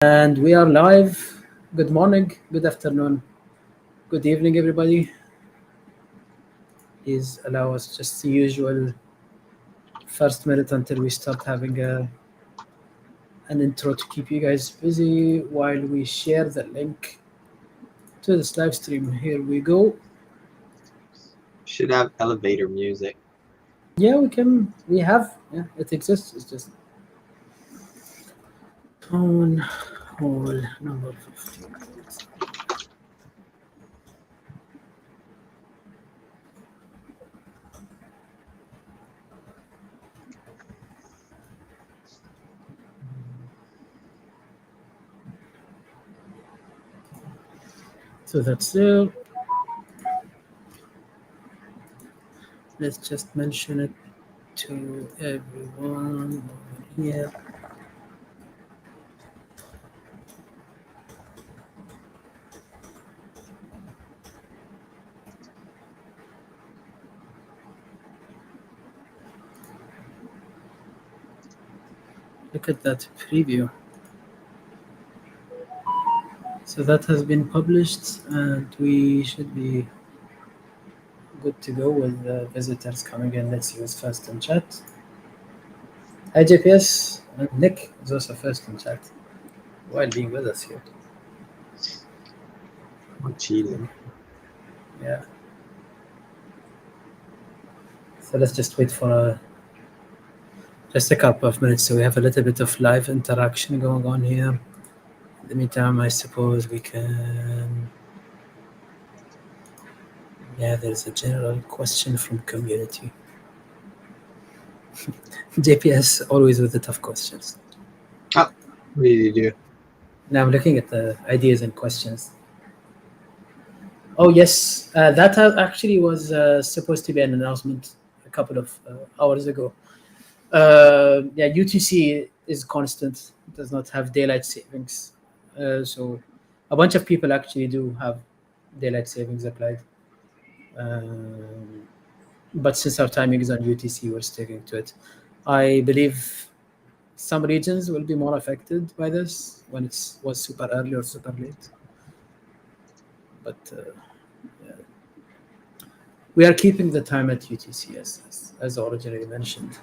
And we are live. Good morning, good afternoon, good evening, everybody. Please allow us just the usual first minute until we start having an intro to keep you guys busy while we share the link to this live stream. Here we go. Should have elevator music. Yeah, we have, it exists. It's just town hall number 15. So that's there. Let's just mention it to everyone over here. Look at that preview. So that has been published, and we should be good to go with visitors coming in. Let's use first in chat. Hi JPS, and Nick is also first in chat while being with us here. I'm cheating. Yeah. So let's just wait for just a couple of minutes so we have a little bit of live interaction going on here. In the meantime, I suppose we can. Yeah, there's a general question from community. JPS always with the tough questions. What did you do? Now I'm looking at the ideas and questions. Oh yes, that actually was supposed to be an announcement a couple of hours ago. Yeah, UTC is constant. It does not have daylight savings. So a bunch of people actually do have daylight savings applied. But since our timing is on UTC, we're sticking to it. I believe some regions will be more affected by this when it was super early or super late. But yeah. We are keeping the time at UTC as originally mentioned.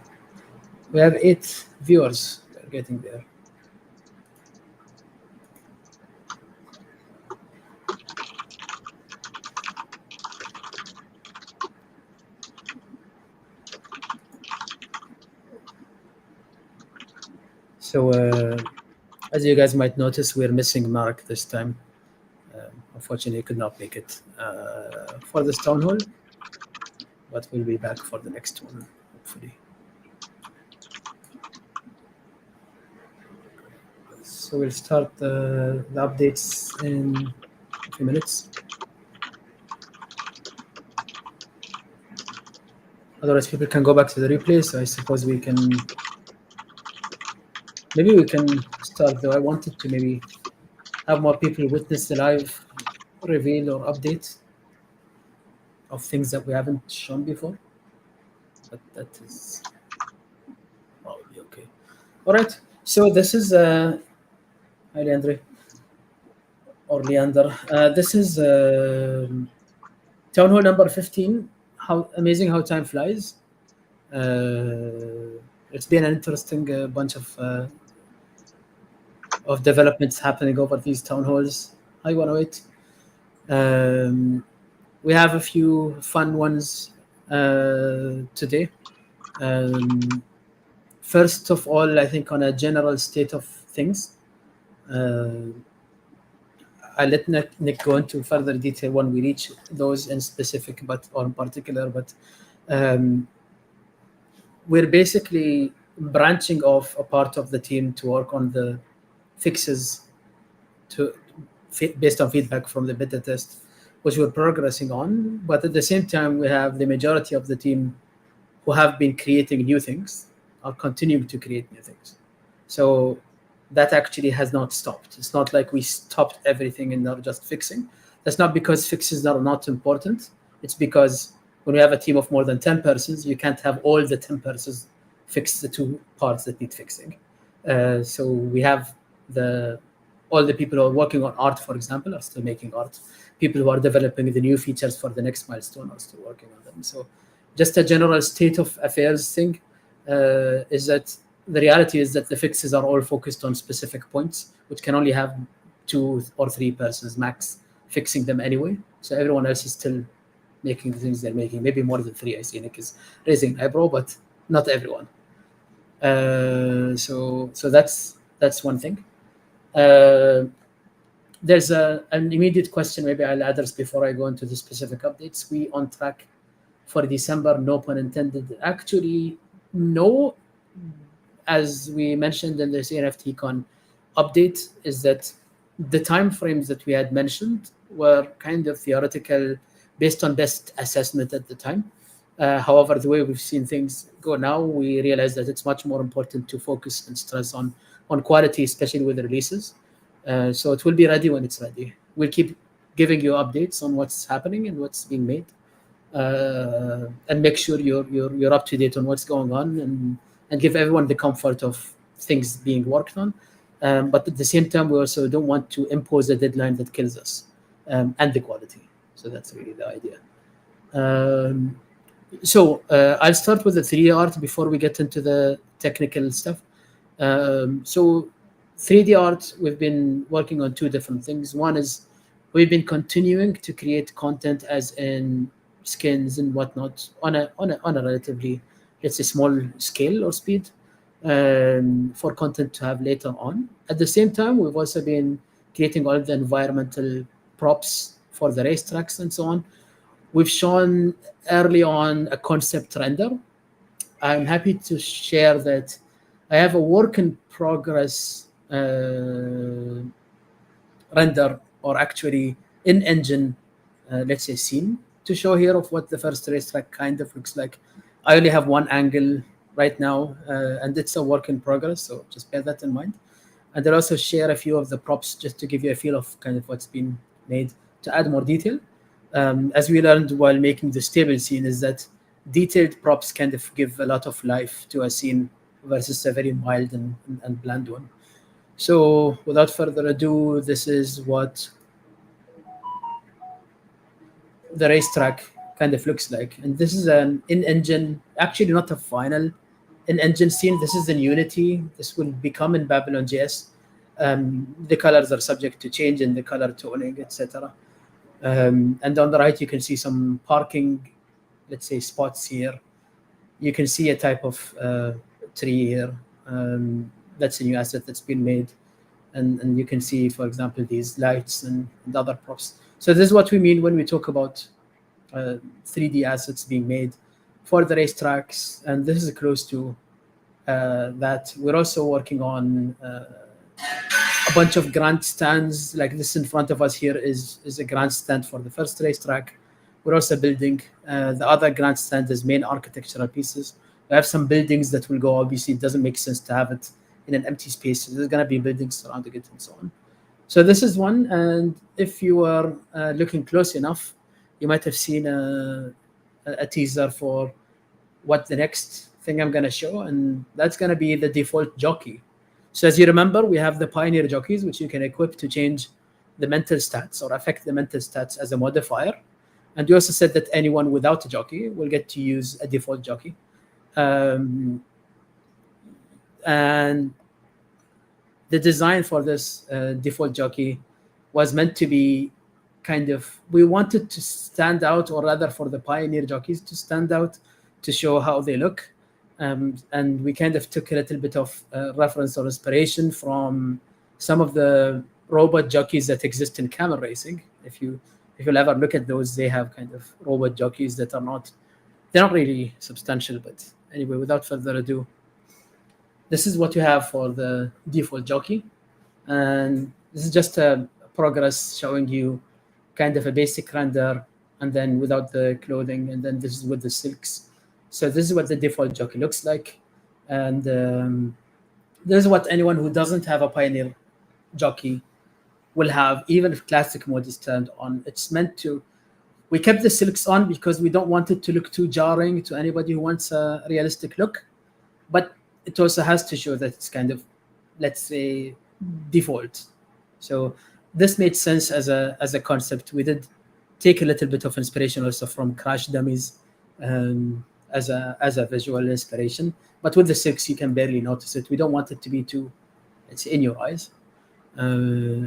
We have 8 viewers. We're getting there. So as you guys might notice, we're missing Mark this time. Unfortunately, he could not make it for this town hall, but we'll be back for the next one, hopefully. So we'll start the updates in a few minutes. Otherwise, people can go back to the replay. So I suppose we can. Maybe we can start though. I wanted to maybe have more people witness the live reveal or update of things that we haven't shown before. But that is probably okay. All right. So this is hi Leandre or Leander. This is town hall number 15. How amazing how time flies. It's been an interesting bunch of developments happening over these town halls. Hi 108. We have a few fun ones today. First of all, I think on a general state of things, I'll let Nick go into further detail when we reach those in specific, or in particular. But we're basically branching off a part of the team to work on the fixes based on feedback from the beta test, which we're progressing on. But at the same time, we have the majority of the team who have been creating new things, are continuing to create new things. So that actually has not stopped. It's not like we stopped everything and are just fixing. That's not because fixes are not important. It's because when we have a team of more than 10 persons, you can't have all the 10 persons fix the 2 parts that need fixing. So we have the all the people who are working on art, for example, are still making art. People who are developing the new features for the next milestone are still working on them. So just a general state of affairs thing is that the reality is that the fixes are all focused on specific points, which can only have 2 or 3 persons max fixing them anyway. So everyone else is still making the things they're making. Maybe more than 3. I see Nick is raising an eyebrow, but not everyone. So that's one thing. There's an immediate question. Maybe I'll address before I go into the specific updates. We on track for December? No pun intended. Actually, no. As we mentioned in this NFTCon update, is that the timeframes that we had mentioned were kind of theoretical, based on best assessment at the time. However, the way we've seen things go now, we realize that it's much more important to focus and stress on quality, especially with the releases. So it will be ready when it's ready. We'll keep giving you updates on what's happening and what's being made, and make sure you're up to date on what's going on, and give everyone the comfort of things being worked on. But at the same time, we also don't want to impose a deadline that kills us, and the quality. So that's really the idea. So I'll start with the 3D art before we get into the technical stuff. So 3D art, we've been working on 2 different things. One is we've been continuing to create content, as in skins and whatnot, on a relatively, let's say, small scale or speed, for content to have later on. At the same time, we've also been creating all the environmental props for the racetracks and so on. We've shown early on a concept render. I'm happy to share that I have a work in progress render, or actually in-engine, let's say, scene to show here of what the first racetrack kind of looks like. I only have one angle right now, and it's a work in progress, so just bear that in mind. And I'll also share a few of the props just to give you a feel of kind of what's been made to add more detail. As we learned while making the stable scene, is that detailed props kind of give a lot of life to a scene versus a very mild and bland one. So without further ado, this is what the racetrack kind of looks like. And this is an in-engine, actually not a final in-engine scene. This is in Unity. This will become in Babylon.js. The colors are subject to change in the color toning, etc. And on the right, you can see some parking, let's say, spots here. You can see a type of tree here. That's a new asset that's been made. And you can see, for example, these lights and other props. So this is what we mean when we talk about 3D assets being made for the racetracks. And this is close to that. We're also working on a bunch of grandstands. Like this in front of us here is a grandstand for the first racetrack. We're also building the other grandstand as main architectural pieces. We have some buildings that will go. Obviously, it doesn't make sense to have it in an empty space. There's going to be buildings surrounding it and so on. So this is one. And if you are looking close enough, you might have seen a teaser for what the next thing I'm going to show. And that's going to be the default jockey. So as you remember, we have the Pioneer jockeys, which you can equip to change the mental stats or affect the mental stats as a modifier. And we also said that anyone without a jockey will get to use a default jockey. And the design for this default jockey was meant to be kind of, we wanted to stand out, or rather for the Pioneer jockeys to stand out, to show how they look. And we kind of took a little bit of reference or inspiration from some of the robot jockeys that exist in camel racing. If you'll ever look at those, they have kind of robot jockeys that they're not really substantial. But anyway, without further ado, this is what you have for the default jockey. And this is just a progress showing you kind of a basic render, and then without the clothing, and then this is with the silks. So this is what the default jockey looks like. And this is what anyone who doesn't have a Pioneer jockey will have, even if classic mode is turned on. It's meant to, we kept the silks on because we don't want it to look too jarring to anybody who wants a realistic look. But it also has to show that it's kind of, let's say, default. So this made sense as a concept. We did take a little bit of inspiration also from Crash Dummies as a visual inspiration. But with the 6, you can barely notice it. We don't want it to be too, it's in your eyes.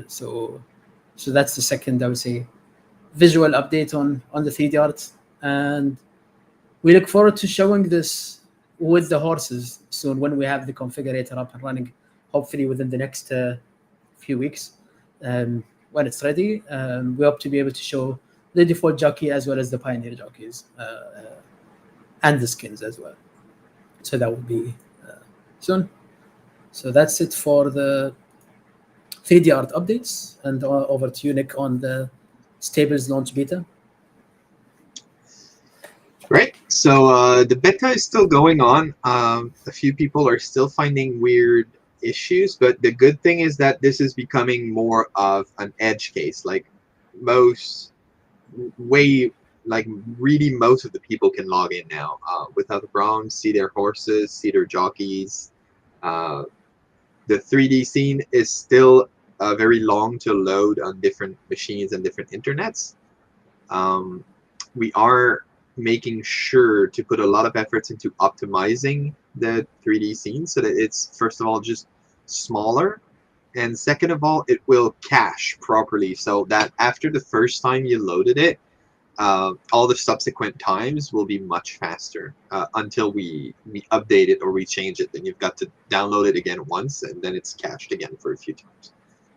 So that's the second, I would say, visual update on the 3D art. And we look forward to showing this with the horses soon when we have the configurator up and running, hopefully within the next few weeks. When it's ready, we hope to be able to show the default jockey as well as the pioneer jockeys and the skins as well. So that will be soon. So that's it for the 3D art updates. And over to you, Nick, on the Stables launch beta. Right. So the beta is still going on. A few people are still finding weird issues, but the good thing is that this is becoming more of an edge case. Like most way, like really most of the people can log in now without a problem, see their horses, see their jockeys. The 3D scene is still very long to load on different machines and different internets. We are making sure to put a lot of efforts into optimizing the 3D scene so that it's, first of all, just smaller, and second of all, it will cache properly so that after the first time you loaded it, all the subsequent times will be much faster until we update it or we change it. Then you've got to download it again once, and then it's cached again for a few times.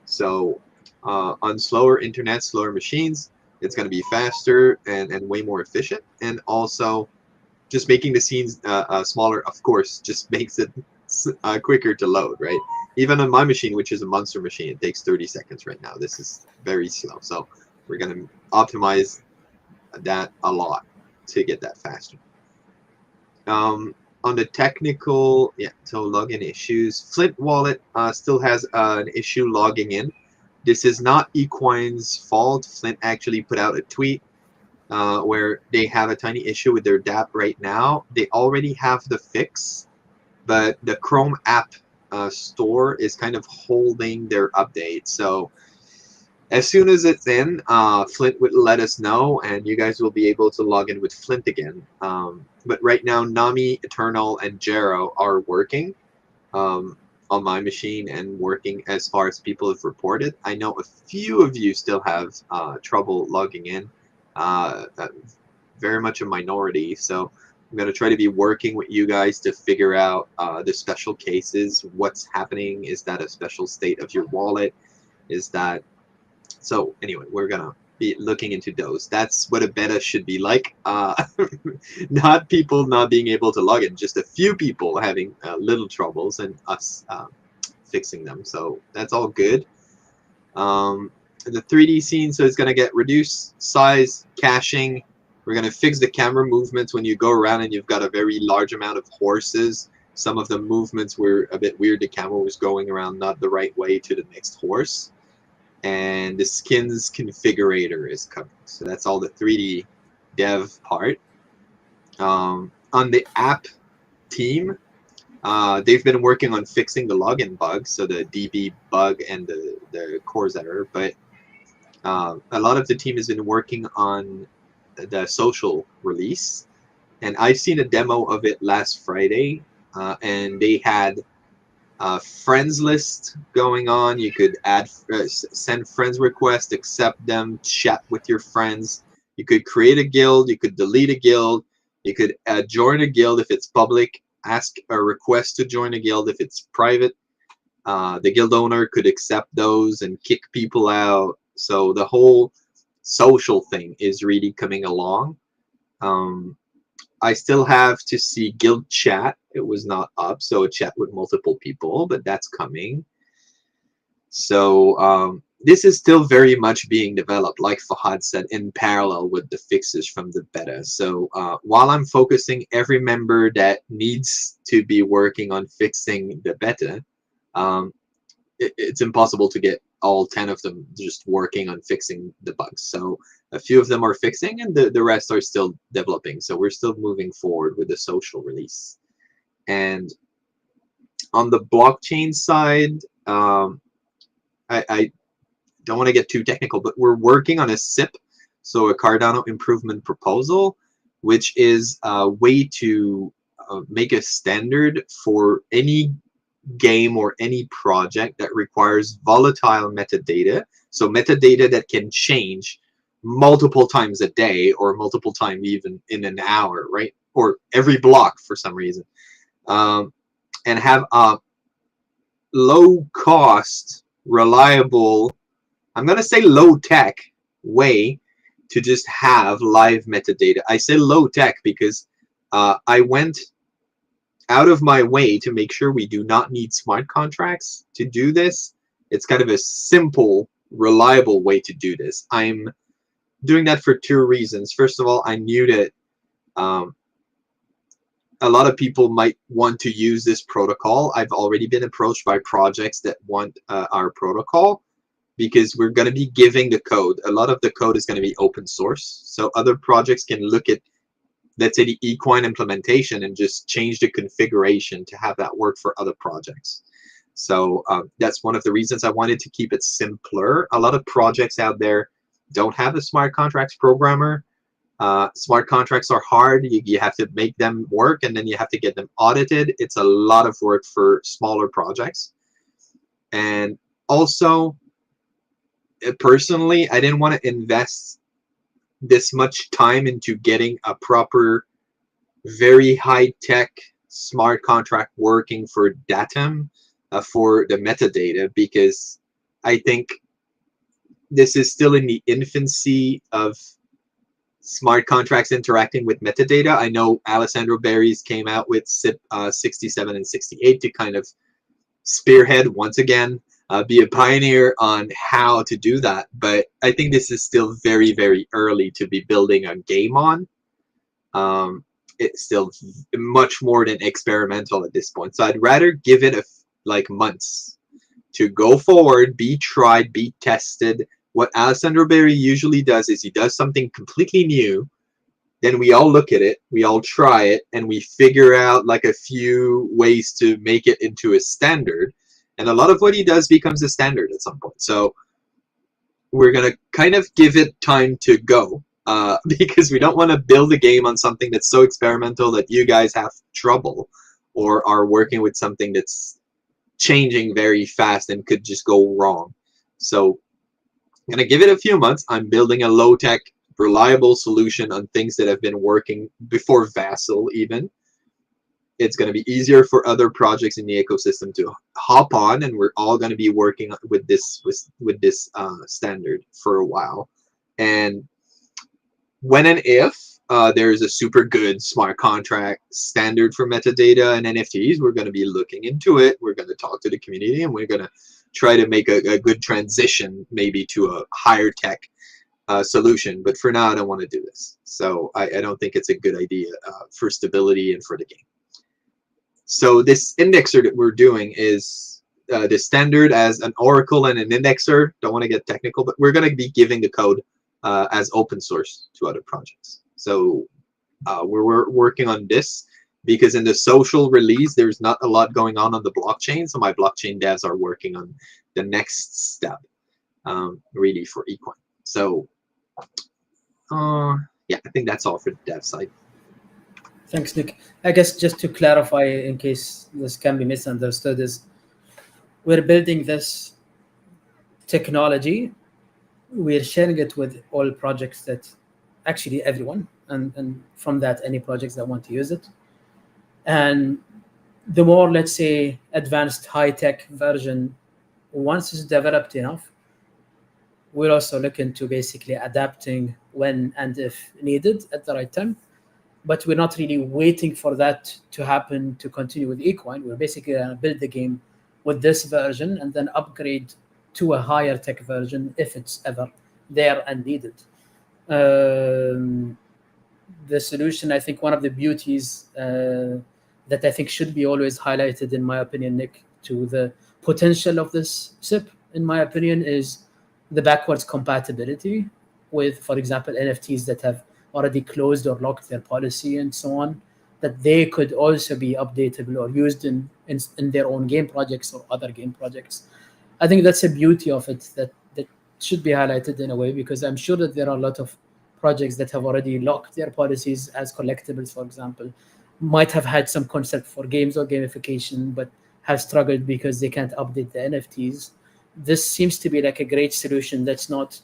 So on slower internet, slower machines, it's going to be faster and way more efficient. And also, just making the scenes smaller, of course, just makes it quicker to load, right? Even on my machine, which is a monster machine, it takes 30 seconds right now. This is very slow. So we're going to optimize that a lot to get that faster. On the technical, so login issues, Flint Wallet still has an issue logging in. This is not Equine's fault. Flint actually put out a tweet where they have a tiny issue with their DApp right now. They already have the fix, but the Chrome app store is kind of holding their update. So as soon as it's in, Flint would let us know, and you guys will be able to log in with Flint again. But right now, Nami, Eternal, and Jero are working on my machine and working as far as people have reported. I know a few of you still have trouble logging in, very much a minority. So I'm going to try to be working with you guys to figure out the special cases, what's happening. Is that a special state of your wallet? Is that... So anyway, we're going to be looking into those. That's what a beta should be like. Not people not being able to log in, just a few people having little troubles and us fixing them. So that's all good. The 3D scene, so it's going to get reduced size, caching. We're going to fix the camera movements when you go around and you've got a very large amount of horses. Some of the movements were a bit weird. The camera was going around not the right way to the next horse. And the skins configurator is coming. So that's all the 3D dev part. On the app team, they've been working on fixing the login bugs, so the DB bug and the CORS error, but a lot of the team has been working on the social release, and I've seen a demo of it last Friday, and they had friends list going on. You could add, send friends requests, accept them, chat with your friends. You could create a guild. You could delete a guild. You could join a guild if it's public. Ask a request to join a guild if it's private. The guild owner could accept those and kick people out. So the whole social thing is really coming along. I still have to see guild chat. It was not up, so a chat with multiple people, but that's coming. So this is still very much being developed, like Fahad said, in parallel with the fixes from the beta. So while I'm focusing every member that needs to be working on fixing the beta, it's impossible to get all 10 of them just working on fixing the bugs. So a few of them are fixing, and the rest are still developing. So we're still moving forward with the social release. And on the blockchain side, I don't want to get too technical, but we're working on a SIP, so a Cardano Improvement Proposal, which is a way to make a standard for any game or any project that requires volatile metadata. So metadata that can change multiple times a day or multiple times even in an hour, right? Or every block for some reason. And have a low cost, reliable, I'm going to say low tech way to just have live metadata. I say low tech because I went out of my way to make sure we do not need smart contracts to do this. It's kind of a simple, reliable way to do this. I'm doing that for two reasons. First of all, I knew that a lot of people might want to use this protocol. I've already been approached by projects that want our protocol because we're going to be giving the code. A lot of the code is going to be open source. So other projects can look at, let's say, the equine implementation and just change the configuration to have that work for other projects. So that's one of the reasons I wanted to keep it simpler. A lot of projects out there don't have a smart contracts programmer. Smart contracts are hard. You have to make them work, and then you have to get them audited. It's a lot of work for smaller projects. And also, personally, I didn't want to invest this much time into getting a proper, very high-tech smart contract working for Datum for the metadata, because I think this is still in the infancy of smart contracts interacting with metadata. I know Alessandro Berries came out with SIP 67 and 68 to kind of spearhead once again, be a pioneer on how to do that. But I think this is still very, very early to be building a game on. It's still much more than experimental at this point. So I'd rather give it like months to go forward, be tried, be tested. What Alessandro Berry usually does is he does something completely new, then we all look at it, we all try it, and we figure out like a few ways to make it into a standard. And a lot of what he does becomes a standard at some point. So we're going to kind of give it time to go because we don't want to build a game on something that's so experimental that you guys have trouble or are working with something that's changing very fast and could just go wrong. So I'm going to give it a few months. I'm building a low-tech, reliable solution on things that have been working before Vassal even. It's going to be easier for other projects in the ecosystem to hop on, and we're all going to be working with this standard for a while. And when and if there's a super good smart contract standard for metadata and NFTs, we're going to be looking into it. We're going to talk to the community, and we're going to try to make a good transition maybe to a higher tech solution. But for now, I don't want to do this. So I don't think it's a good idea for stability and for the game. So this indexer that we're doing is the standard as an oracle and an indexer. Don't want to get technical, but we're going to be giving the code as open source to other projects. So we're working on this because in the social release, there's not a lot going on the blockchain. So my blockchain devs are working on the next step, really for Equine. So yeah, I think that's all for the dev side. Thanks, Nick. I guess just to clarify, in case this can be misunderstood, is we're building this technology. We're sharing it with all projects that, actually everyone, and from that, any projects that want to use it. And the more, let's say, advanced high-tech version, once it's developed enough, we'll also look into basically adapting when and if needed at the right time. But we're not really waiting for that to happen to continue with Equine. We're basically going to build the game with this version and then upgrade to a higher tech version if it's ever there and needed. The solution, I think one of the beauties that I think should be always highlighted, in my opinion, Nick, to the potential of this SIP, in my opinion, is the backwards compatibility with, for example, NFTs that have already closed or locked their policy and so on, that they could also be updatable or used in their own game projects or other game projects. I think that's the beauty of it, that should be highlighted in a way, because I'm sure that there are a lot of projects that have already locked their policies as collectibles, for example, might have had some concept for games or gamification, but have struggled because they can't update the NFTs. This seems to be like a great solution that's not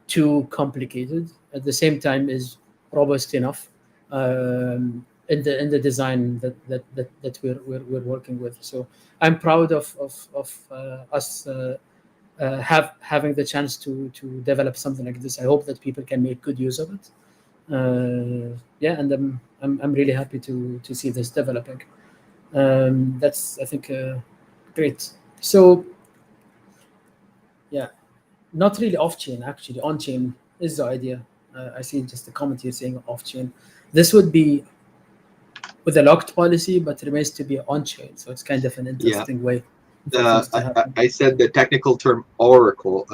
too complicated. At the same time, is robust enough in the design that we're working with. So I'm proud of us having the chance to develop something like this. I hope that people can make good use of it. Yeah, and I'm really happy to see this developing. That's, I think, great. So yeah, not really off chain, actually on chain is the idea. I see just a comment here saying off chain. This would be with a locked policy, but remains to be on chain. So it's kind of an interesting way for things to happen. I said the technical term oracle.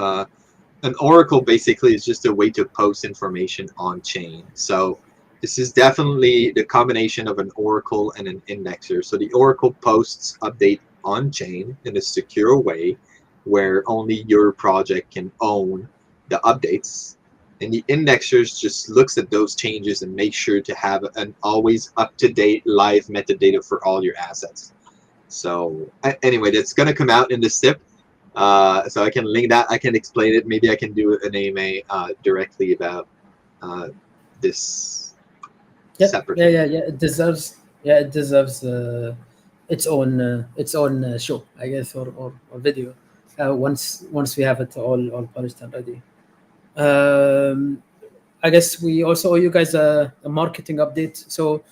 An oracle basically is just a way to post information on chain. So this is definitely the combination of an oracle and an indexer. So the oracle posts update on chain in a secure way where only your project can own the updates. And the indexers just looks at those changes and makes sure to have an always up-to-date live metadata for all your assets. So anyway, that's going to come out in the SIP. So I can link that. I can explain it. Maybe I can do an AMA directly about this separately. Yeah. It deserves. Yeah, it deserves its own show, I guess, or video. Once we have it all polished and ready. I guess we also owe you guys a marketing update. So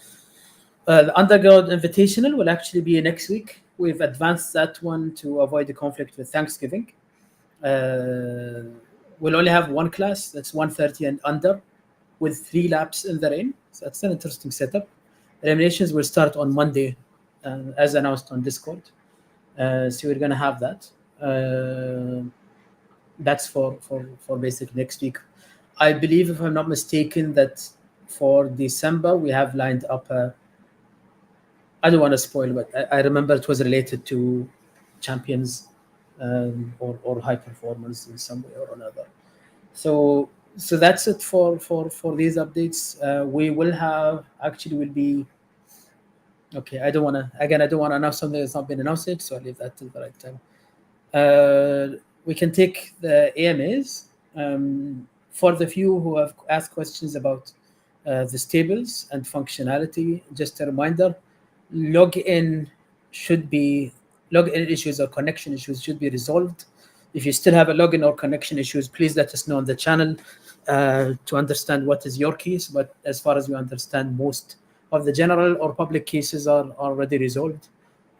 the Underground Invitational will actually be next week. We've advanced that one to avoid the conflict with Thanksgiving. We'll only have one class, that's 1:30 and under, with 3 laps in the rain. So that's an interesting setup. Eliminations will start on Monday, as announced on Discord. So we're going to have that. That's for basically next week. I believe, if I'm not mistaken, that for December we have lined up I don't want to spoil, but I remember it was related to champions or high performance in some way or another. So that's it for these updates. We will have, actually will be, okay, I don't want to announce something that's not been announced yet, so I'll leave that till the right time. We can take the AMAs. For the few who have asked questions about the stables and functionality, just a reminder, login issues or connection issues should be resolved. If you still have a login or connection issues, please let us know on the channel to understand what is your case. But as far as we understand, most of the general or public cases are already resolved.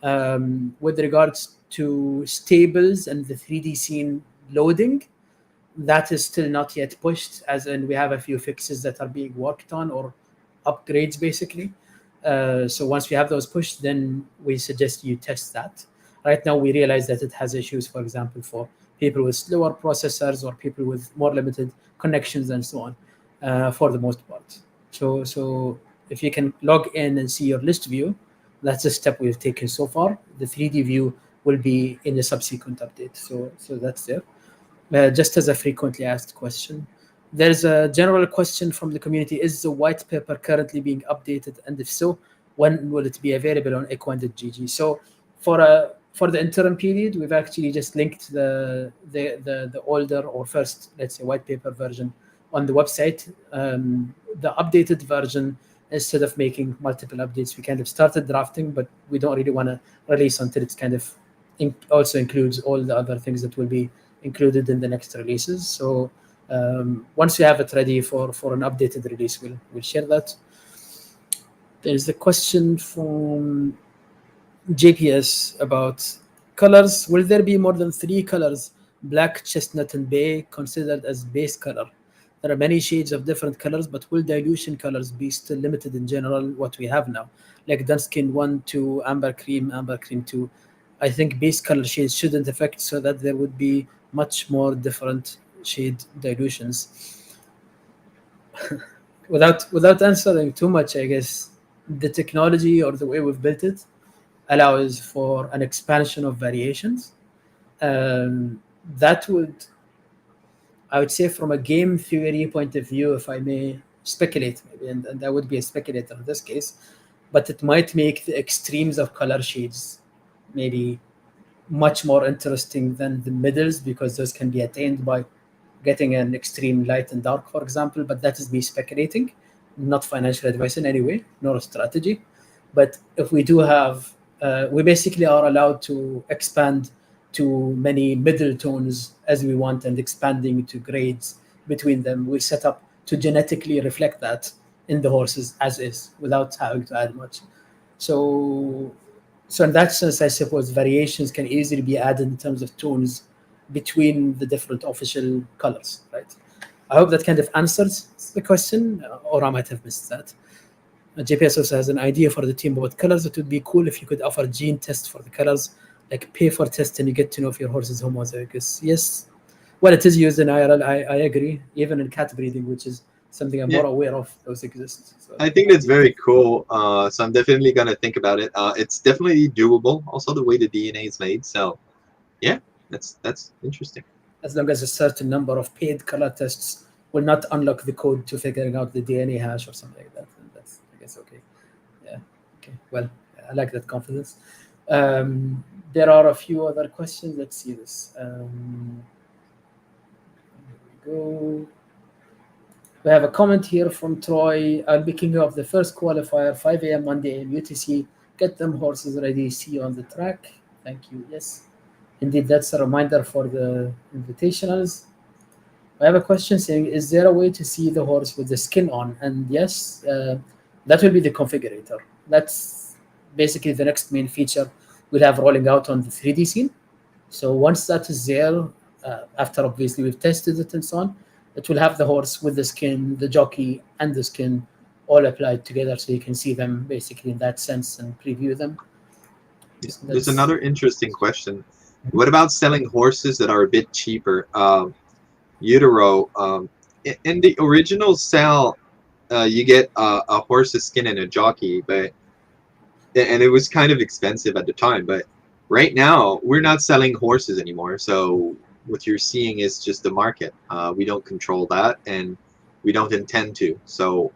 With regards to stables and the 3D scene loading, that is still not yet pushed, as in we have a few fixes that are being worked on, or upgrades basically. So once we have those pushed, then we suggest you test that. Right now we realize that it has issues, for example, for people with slower processors or people with more limited connections and so on, for the most part. So if you can log in and see your list view, that's a step we've taken so far. The 3D view will be in the subsequent update. So that's there. Just as a frequently asked question, there's a general question from the community: is the white paper currently being updated, and if so, when will it be available on Equine.gg? So for the interim period, we've actually just linked the older, or first, let's say, white paper version on the website. The updated version, instead of making multiple updates, we kind of started drafting, but we don't really want to release until it's kind of also includes all the other things that will be included in the next releases. So once we have it ready for an updated release, we'll share that. There's a question from JPS about colors. Will there be more than 3 colors, black, chestnut, and bay, considered as base color? There are many shades of different colors, but will dilution colors be still limited in general, what we have now? Like Dunskin 1, 2, Amber Cream 2. I think base color shades shouldn't affect, so that there would be much more different shade dilutions. Without answering too much, I guess the technology, or the way we've built it, allows for an expansion of variations. That would I would say from a game theory point of view, if I may speculate, maybe, and I would be a speculator in this case, but it might make the extremes of color shades maybe much more interesting than the middles because those can be attained by getting an extreme light and dark, for example. But that is me speculating, not financial advice in any way, nor a strategy. But if we do have, we basically are allowed to expand to many middle tones as we want and expanding to grades between them. We set up to genetically reflect that in the horses as is without having to add much. So, so in that sense, I suppose variations can easily be added in terms of tones between the different official colors, right? I hope that kind of answers the question, or I might have missed that. JPS also has an idea for the team about colors. It would be cool if you could offer gene tests for the colors, like pay for tests and you get to know if your horse is homozygous. Yes, well, it is used in IRL. I agree, even in cat breeding, which is something I'm Yeah. more aware of. Those exist. So, I think that's very cool. So I'm definitely gonna think about it. It's definitely doable. Also, the way the DNA is made. So yeah, that's interesting. as long as a certain number of paid color tests will not unlock the code to figuring out the DNA hash or something like that, then that's, I guess, okay. Yeah. Okay. Well, I like that confidence. There are a few other questions. Let's see this. Here we go. We have a comment here from Troy. I'll be kicking off the first qualifier, 5 a.m. Monday AM UTC. Get them horses ready. See you on the track. Thank you. Yes, indeed, that's a reminder for the invitationals. I have a question saying, is there a way to see the horse with the skin on? And yes, that will be the configurator. That's basically the next main feature we'll have rolling out on the 3D scene. So once that is there, after obviously we've tested it and so on, it will have the horse with the skin, the jockey, and the skin all applied together, so you can see them basically in that sense and preview them. So There's that's another interesting question. What about selling horses that are a bit cheaper? Utero. In the original cell, you get a horse's skin and a jockey, and it was kind of expensive at the time. But right now, we're not selling horses anymore. So what you're seeing is just the market. We don't control that, and we don't intend to. So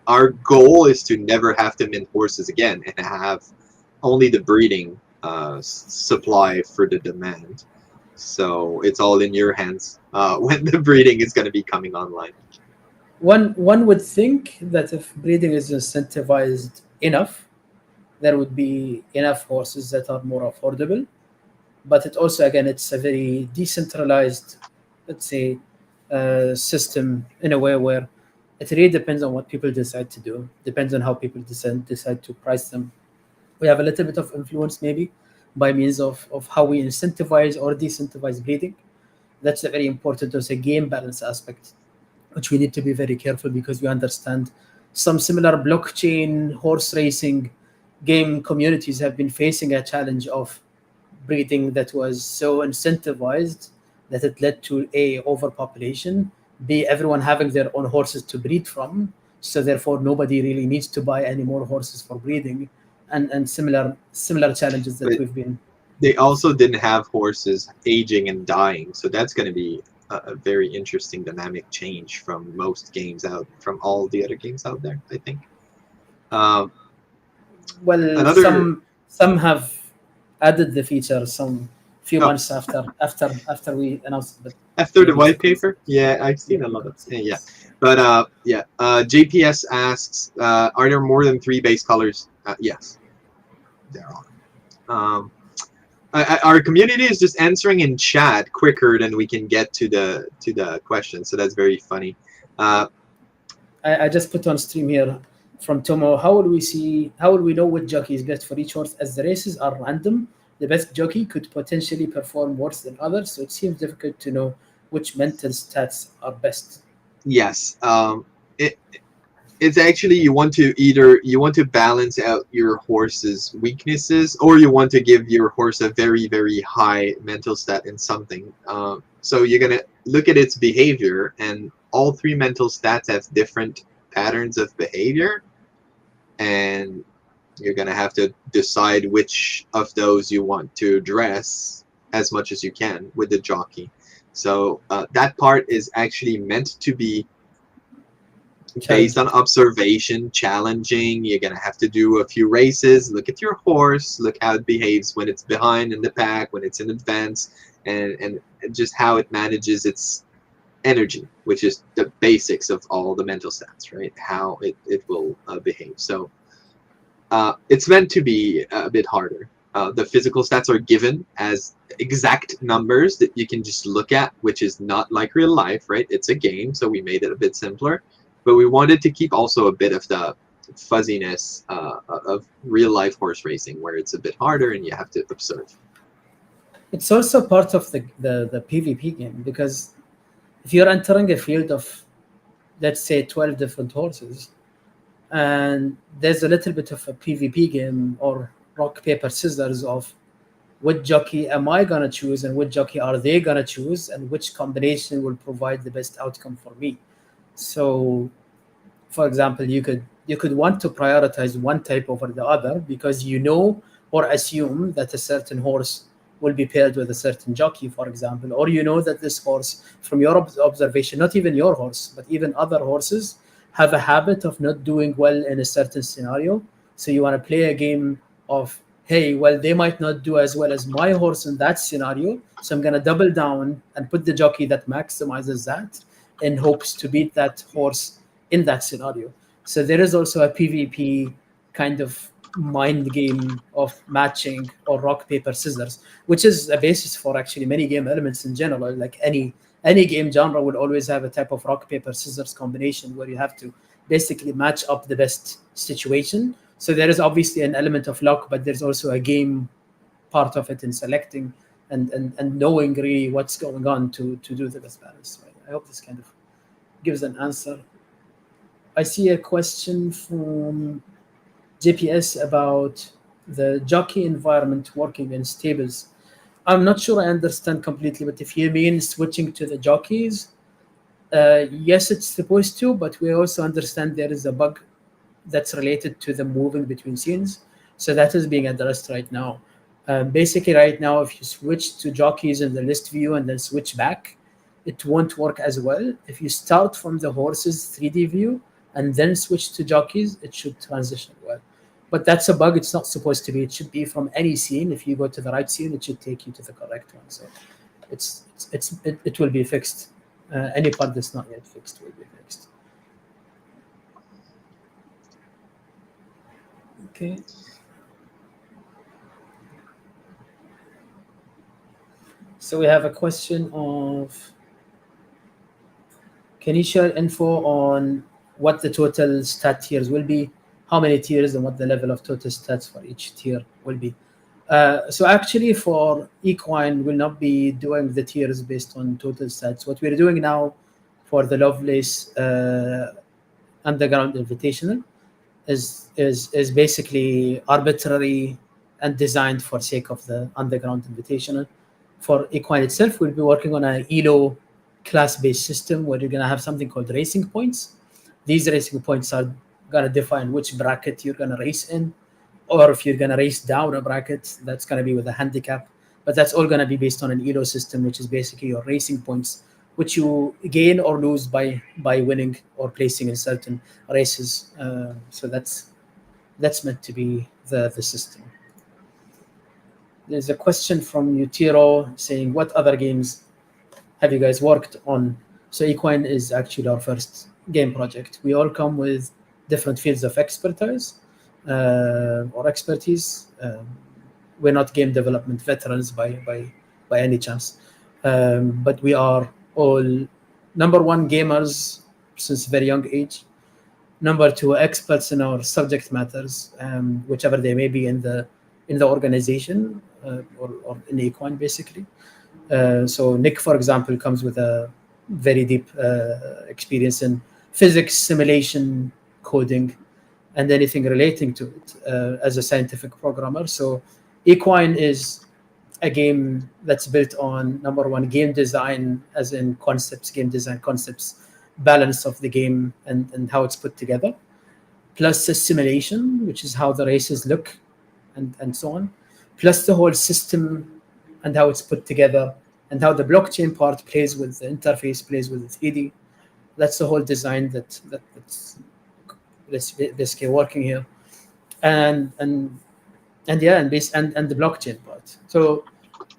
our goal is to never have to mint horses again and have only the breeding supply for the demand. So it's all in your hands when the breeding is going to be coming online. one would think that if breeding is incentivized enough, there would be enough horses that are more affordable. But it also, again, it's a very decentralized, let's say, system in a way where it really depends on what people decide to do, depends on how people decide to price them. We have a little bit of influence maybe by means of how we incentivize or disincentivize breeding. That's a very important, also game balance aspect, which we need to be very careful because we understand some similar blockchain horse racing game communities have been facing a challenge of breeding that was so incentivized that it led to a overpopulation, b everyone having their own horses to breed from, so therefore nobody really needs to buy any more horses for breeding, and similar challenges that But we've been. they also didn't have horses aging and dying, so that's going to be a very interesting dynamic change from most games out, from all the other games out there, I think. Um, Well, another some have added the feature some few oh, months after we announced it, but after the maybe it's a white paper, concept. yeah, I've Yeah, seen a lot of yeah, concepts. but yeah. JPS asks, are there more than 3 base colors? Yes, there are. Our community is just answering in chat quicker than we can get to the question, so that's very funny. Uh, I just put on stream here from Tomo. How will we see? How will we know what jockey is best for each horse? As the races are random, the best jockey could potentially perform worse than others. So it seems difficult to know which mental stats are best. yes, it, it's actually you want to balance out your horse's weaknesses, or you want to give your horse a very very high mental stat in something. So you're gonna look at its behavior, and all 3 mental stats have different patterns of behavior, and you're gonna have to decide which of those you want to address as much as you can with the jockey. So that part is actually meant to be based Challenging. on observation, challenging. You're gonna have to do a few races, look at your horse, look how it behaves when it's behind in the pack, when it's in advance, and just how it manages its energy, which is the basics of all the mental stats, right? How it will behave. So it's meant to be a bit harder. The physical stats are given as exact numbers that you can just look at, which is not like real life, right? It's a game, so we made it a bit simpler. But we wanted to keep also a bit of the fuzziness of real life horse racing, where it's a bit harder and you have to observe. It's also part of the PvP game, because if you're entering a field of, let's say, 12 different horses, and there's a little bit of a PvP game or rock paper scissors of which jockey am I gonna choose and which jockey are they gonna choose and which combination will provide the best outcome for me. So, for example, you could want to prioritize one type over the other because you know or assume that a certain horse will be paired with a certain jockey, for example, or you know that this horse, from your observation, not even your horse, but even other horses, have a habit of not doing well in a certain scenario. So you want to play a game of, hey, well, they might not do as well as my horse in that scenario, so I'm going to double down and put the jockey that maximizes that in hopes to beat that horse in that scenario. So there is also a PvP kind of mind game of matching or rock paper scissors, which is a basis for actually many game elements in general. Like any game genre will always have a type of rock paper scissors combination where you have to basically match up the best situation. So there is obviously an element of luck, but there's also a game part of it in selecting and knowing really what's going on to do the best balance. Right? I hope this kind of gives an answer. I see a question from GPS about the jockey environment working in stables. I'm not sure I understand completely, but if you mean switching to the jockeys, yes, it's supposed to, but we also understand there is a bug that's related to the moving between scenes. So that is being addressed right now. Basically, right now, if you switch to jockeys in the list view and then switch back, it won't work as well. If you start from the horses 3D view and then switch to jockeys, it should transition well. But that's a bug. It's not supposed to be. It should be from any scene. If you go to the right scene, it should take you to the correct one. So it will be fixed. Any part that's not yet fixed will be fixed. Okay. So we have a question of, can you share info on what the total stat tiers will be, how many tiers, and what the level of total stats for each tier will be? So actually, for equine, we'll not be doing the tiers based on total stats. What we're doing now for the Lovelace Underground Invitational is basically arbitrary and designed for sake of the Underground Invitational. For equine itself, we'll be working on an ELO class-based system where you're going to have something called racing points. These racing points are going to define which bracket you're going to race in, or if you're going to race down a bracket, that's going to be with a handicap. But that's all going to be based on an ELO system, which is basically your racing points, which you gain or lose by winning or placing in certain races. So that's meant to be the system. There's a question from Utiro saying, what other games have you guys worked on? So Equine is actually our first game project. We all come with different fields of expertise or expertise. We're not game development veterans by any chance, but we are all, number one, gamers since a very young age. Number two, experts in our subject matters, whichever they may be in the organization or in Equine, basically. So Nick, for example, comes with a very deep experience in physics, simulation, coding, and anything relating to it as a scientific programmer. So Equine is a game that's built on, number one, game design, as in concepts, game design concepts, balance of the game and how it's put together, plus the simulation, which is how the races look and so on, plus the whole system and how it's put together and how the blockchain part plays with the interface, plays with the 3D. That's the whole design that's basically working here, and yeah, and the blockchain part. So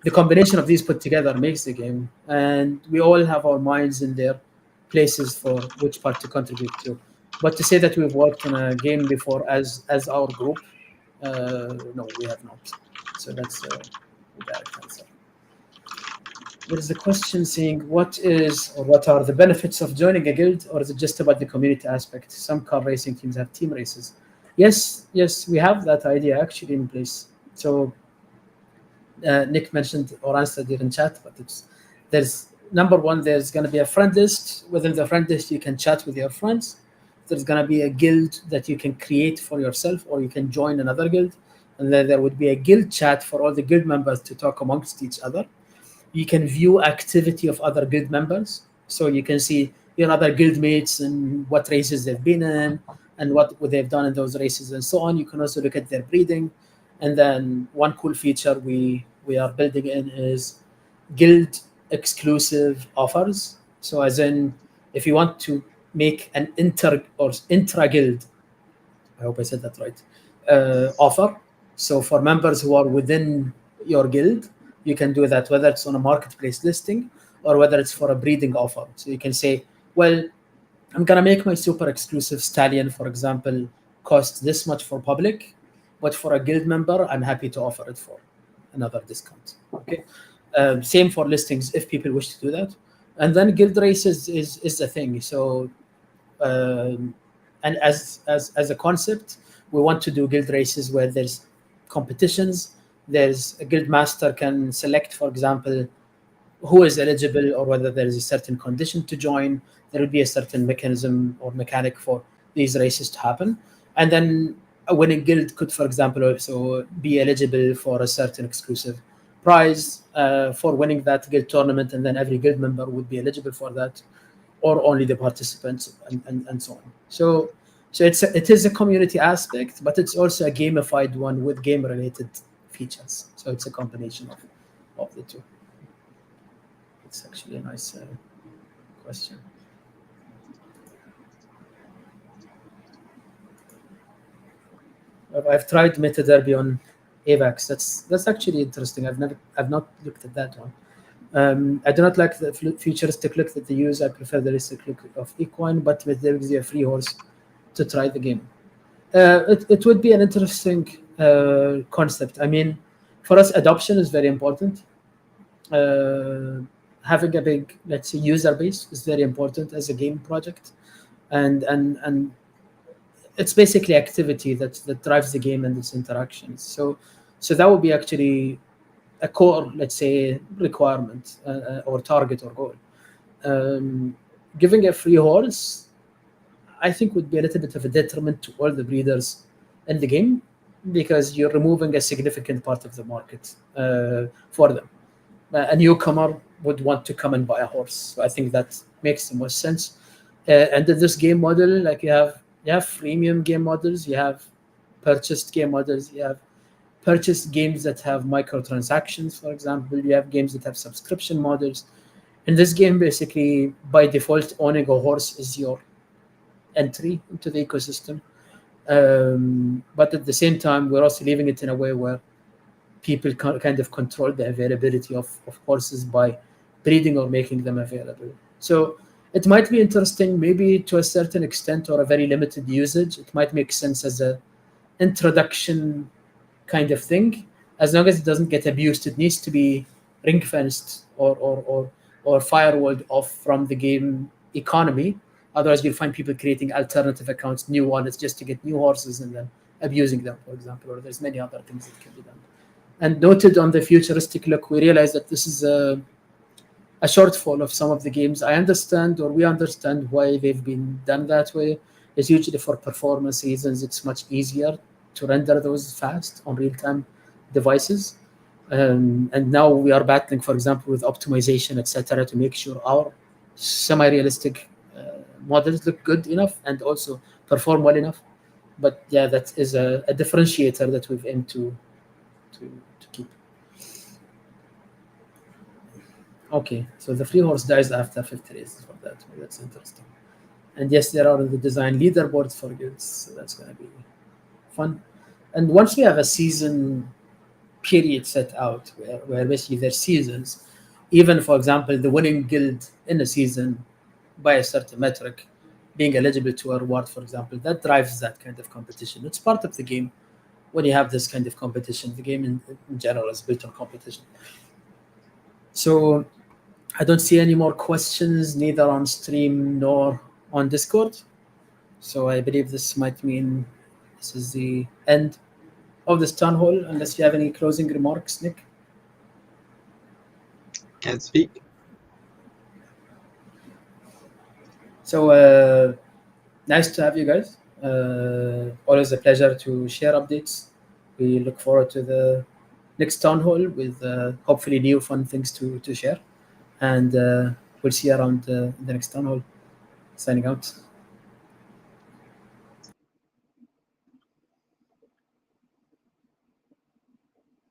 the combination of these put together makes the game, and we all have our minds in their places for which part to contribute to. But to say that we've worked on a game before as our group, no, we have not. So that's the direct answer. There is a question saying, what are the benefits of joining a guild, or is it just about the community aspect? Some car racing teams have team races. Yes, we have that idea actually in place. So Nick mentioned or answered it in chat, but there's number one, there's going to be a friend list. Within the friend list, you can chat with your friends. There's going to be a guild that you can create for yourself, or you can join another guild. And then there would be a guild chat for all the guild members to talk amongst each other. You can view activity of other guild members. So you can see your other guild mates and what races they've been in and what they've done in those races and so on. You can also look at their breeding. And then one cool feature we are building in is guild exclusive offers. So as in, if you want to make an intra guild, I hope I said that right, offer. So for members who are within your guild, you can do that, whether it's on a marketplace listing or whether it's for a breeding offer. So you can say, well, I'm going to make my super exclusive stallion, for example, cost this much for public, but for a guild member, I'm happy to offer it for another discount. Okay. Same for listings if people wish to do that. And then guild races is the thing. So, and as a concept, we want to do guild races where there's competitions. There's a guild master can select, for example, who is eligible or whether there is a certain condition to join. There would be a certain mechanism or mechanic for these races to happen. And then a winning guild could, for example, also be eligible for a certain exclusive prize for winning that guild tournament, and then every guild member would be eligible for that, or only the participants, and so on. So it is a community aspect, but it's also a gamified one with game-related features. So it's a combination of the two. It's actually a nice question. I've tried MetaDerby on AVAX. That's actually interesting. I've not looked at that one. I do not like the futuristic look that they use. I prefer the realistic look of Equine, but MetaDerby gives you a free horse to try the game. It would be an interesting concept. I mean, for us, adoption is very important. Having a big, let's say, user base is very important as a game project, and it's basically activity that drives the game and its interactions. So that would be actually a core, let's say, requirement or target or goal. Giving a free horse, I think, would be a little bit of a detriment to all the breeders in the game, because you're removing a significant part of the market for them. A newcomer would want to come and buy a horse. So I think that makes the most sense. And in this game model, like you have freemium game models, you have purchased game models, you have purchased games that have microtransactions, for example, you have games that have subscription models. In this game, basically, by default, owning a horse is your entry into the ecosystem. But at the same time, we're also leaving it in a way where people kind of control the availability of horses by breeding or making them available. So it might be interesting, maybe to a certain extent or a very limited usage. It might make sense as a introduction kind of thing, as long as it doesn't get abused. It needs to be ring fenced or firewalled off from the game economy. Otherwise, you'll find people creating alternative accounts, new ones, just to get new horses and then abusing them, for example. Or there's many other things that can be done. And noted on the futuristic look, we realize that this is a shortfall of some of the games. I understand, or we understand, why they've been done that way. It's usually for performance reasons. It's much easier to render those fast on real-time devices. And now we are battling, for example, with optimization, etc., to make sure our semi-realistic models look good enough and also perform well enough. But yeah, that is a differentiator that we've aimed to keep. Okay, so the free horse dies after 50 races for that. Well, that's interesting. And yes, there are the design leaderboards for guilds, so that's going to be fun. And once we have a season period set out, where basically there's seasons, even for example, the winning guild in a season by a certain metric being eligible to a reward, for example, that drives that kind of competition. It's part of the game when you have this kind of competition. The game in general is built on competition. So I don't see any more questions, neither on stream nor on Discord. So I believe this might mean this is the end of this town hall, unless you have any closing remarks, Nick. Can't speak. So nice to have you guys. Always a pleasure to share updates. We look forward to the next town hall with hopefully new fun things to share. And we'll see you around the next town hall. Signing out.